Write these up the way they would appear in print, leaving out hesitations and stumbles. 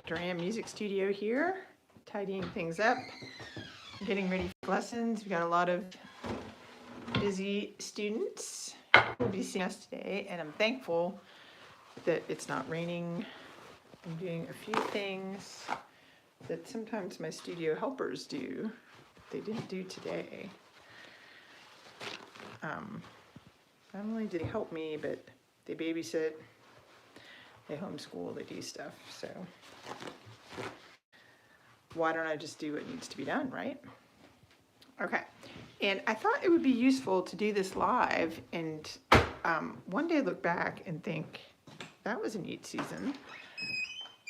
Duran Music Studio here, tidying things up, getting ready for lessons. We've got a lot of busy students who will be seeing us today, and I'm thankful that it's not raining. I'm doing a few things that sometimes my studio helpers do that they didn't do today. Not only do they help me, but they babysit, they homeschool, they do stuff, so why don't I just do what needs to be done, right? Okay, and I thought it would be useful to do this live and one day look back and think, that was a neat season.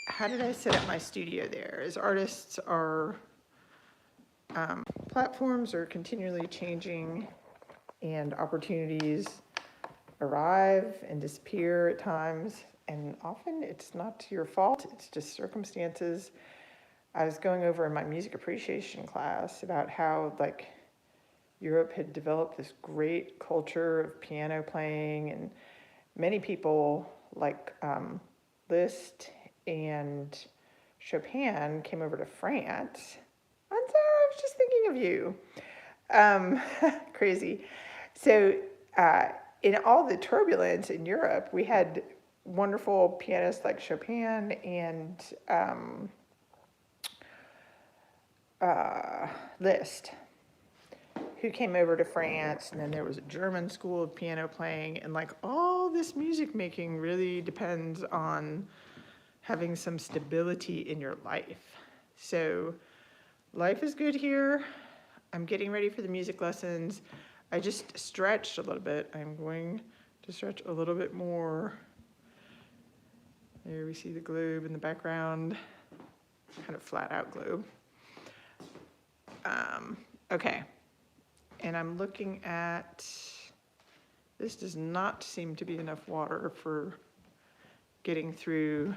How did I set up my studio there? As artists, our platforms are continually changing and opportunities arrive and disappear at times, and often it's not your fault, it's just circumstances. I was going over in my music appreciation class about how Europe had developed this great culture of piano playing, and many people like Liszt and Chopin came over to France. And so I was just thinking of you. Crazy. So in all the turbulence in Europe, we had wonderful pianists like Chopin and Liszt, who came over to France, and then there was a German school of piano playing, and all this music making really depends on having some stability in your life. So life is good here. I'm getting ready for the music lessons. I just stretched a little bit. I'm going to stretch a little bit more. There we see the globe in the background, kind of flat out globe. Okay, and I'm looking at, this does not seem to be enough water for getting through.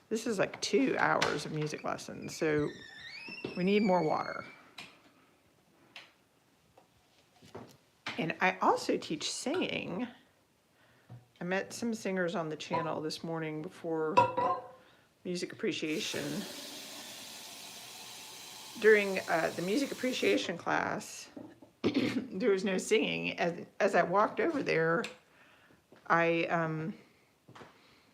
This is 2 hours of music lessons, so we need more water. And I also teach singing. I met some singers on the channel this morning before music appreciation. During the music appreciation class, there was no singing. As I walked over there, it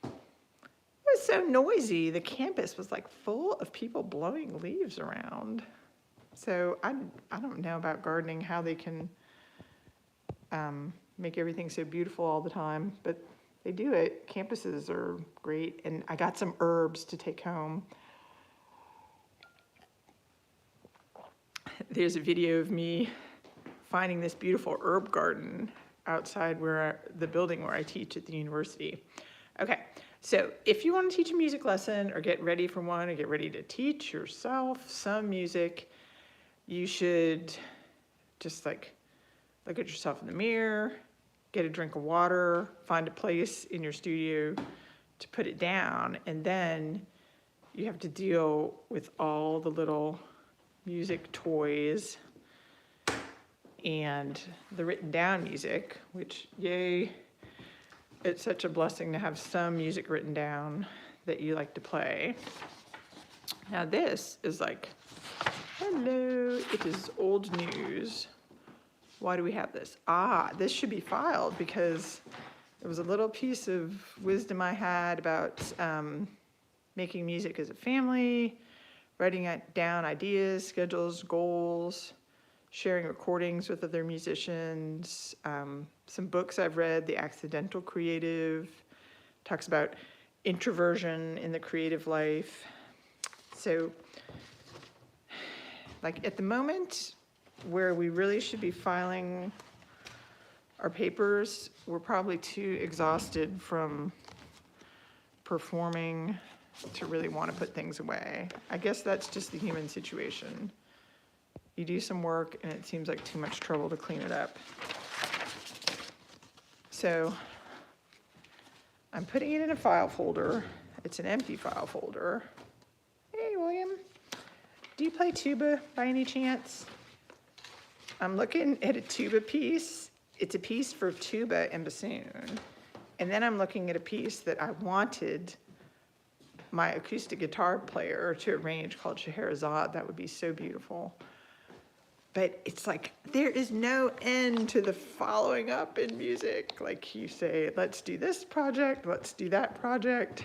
was so noisy. The campus was full of people blowing leaves around. So I don't know about gardening, how they can make everything so beautiful all the time, but they do it. Campuses are great, and I got some herbs to take home. There's a video of me finding this beautiful herb garden outside the building where I teach at the university. Okay, so if you want to teach a music lesson or get ready for one or get ready to teach yourself some music, you should just look at yourself in the mirror, get a drink of water, find a place in your studio to put it down, and then you have to deal with all the little music toys and the written down music, which, yay, it's such a blessing to have some music written down that you like to play. Now this is hello, it is old news. Why do we have this? This should be filed because it was a little piece of wisdom I had about making music as a family, writing down ideas, schedules, goals, sharing recordings with other musicians. Some books I've read, The Accidental Creative, talks about introversion in the creative life. So, at the moment where we really should be filing our papers, we're probably too exhausted from performing to really want to put things away. I guess that's just the human situation. You do some work and it seems like too much trouble to clean it up. So I'm putting it in a file folder. It's an empty file folder. Hey, William, do you play tuba by any chance? I'm looking at a tuba piece. It's a piece for tuba and bassoon. And then I'm looking at a piece that I wanted my acoustic guitar player to arrange called Scheherazade. That would be so beautiful. But it's like, there is no end to the following up in music. Like you say, let's do this project, let's do that project.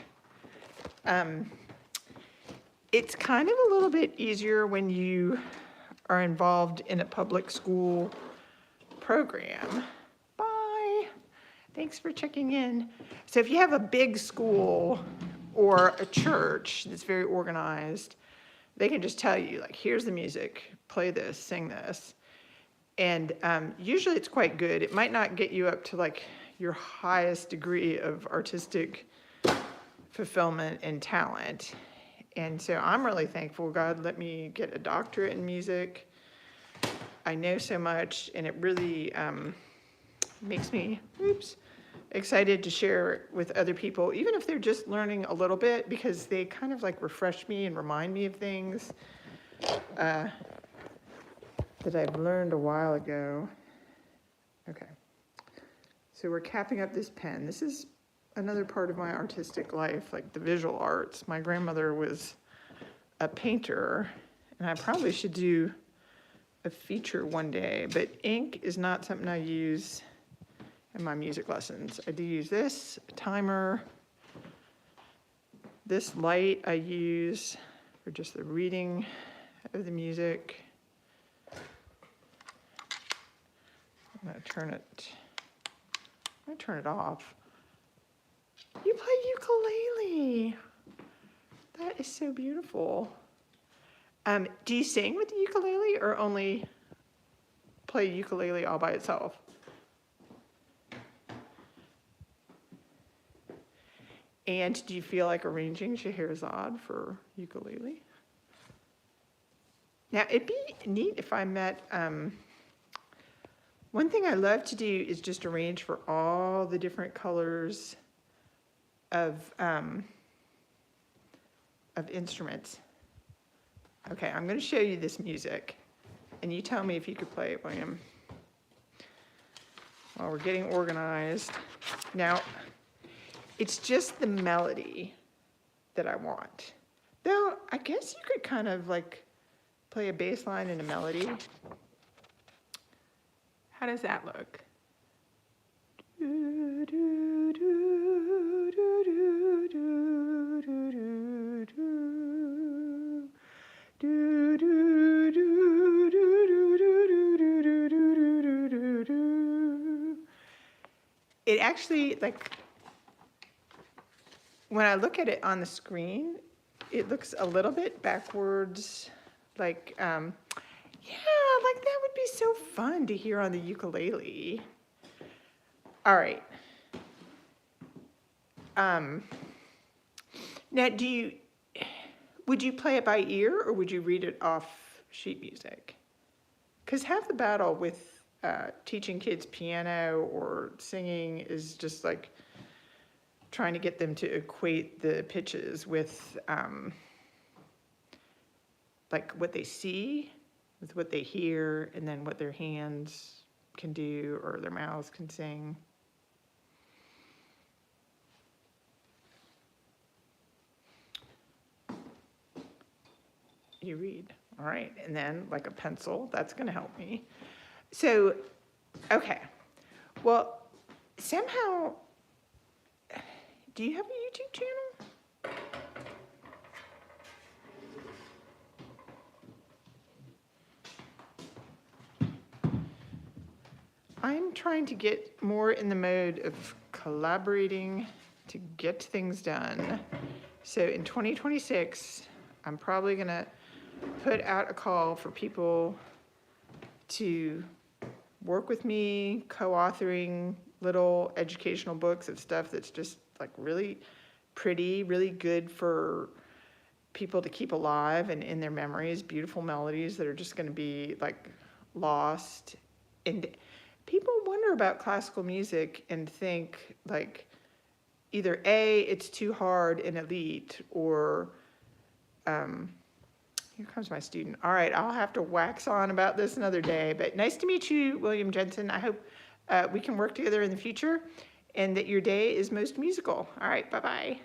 It's kind of a little bit easier when you are involved in a public school program. Bye. Thanks for checking in. So if you have a big school or a church that's very organized, they can just tell you, like, here's the music, play this, sing this. And usually it's quite good. It might not get you up to like your highest degree of artistic fulfillment and talent. And so I'm really thankful God let me get a doctorate in music. I know so much, and it really makes me, excited to share with other people, even if they're just learning a little bit, because they kind of like refresh me and remind me of things that I've learned a while ago. Okay, so we're capping up this pen. This is another part of my artistic life, like the visual arts. My grandmother was a painter, and I probably should do a feature one day, but ink is not something I use in my music lessons. I do use this, a timer. This light I use for just the reading of the music. I'm gonna turn it off. You play ukulele. That is so beautiful. Do you sing with the ukulele or only play ukulele all by itself? And do you feel like arranging Scheherazade for ukulele? Now, it'd be neat if I met, one thing I love to do is just arrange for all the different colors of instruments. Okay, I'm going to show you this music, and you tell me if you could play it, William. While we're getting organized. Now, it's just the melody that I want. Though, I guess you could kind of like play a bass line and a melody. How does that look? It actually, like, when I look at it on the screen, it looks a little bit backwards, like, yeah, like that would be so fun to hear on the ukulele. All right. Now, would you play it by ear or would you read it off sheet music? Because half the battle with teaching kids piano or singing is just like trying to get them to equate the pitches with like what they see with what they hear and then what their hands can do or their mouths can sing. You read, all right, and then like a pencil, that's gonna help me. So, okay, well, somehow, do you have a YouTube channel? I'm trying to get more in the mode of collaborating to get things done. So in 2026, I'm probably gonna put out a call for people to work with me, co-authoring little educational books of stuff that's just like really pretty, really good for people to keep alive and in their memories, beautiful melodies that are just gonna be like lost. And people wonder about classical music and think like either A, it's too hard and elite, or here comes my student. All right, I'll have to wax on about this another day, but nice to meet you, William Jensen. I hope we can work together in the future and that your day is most musical. All right, bye-bye.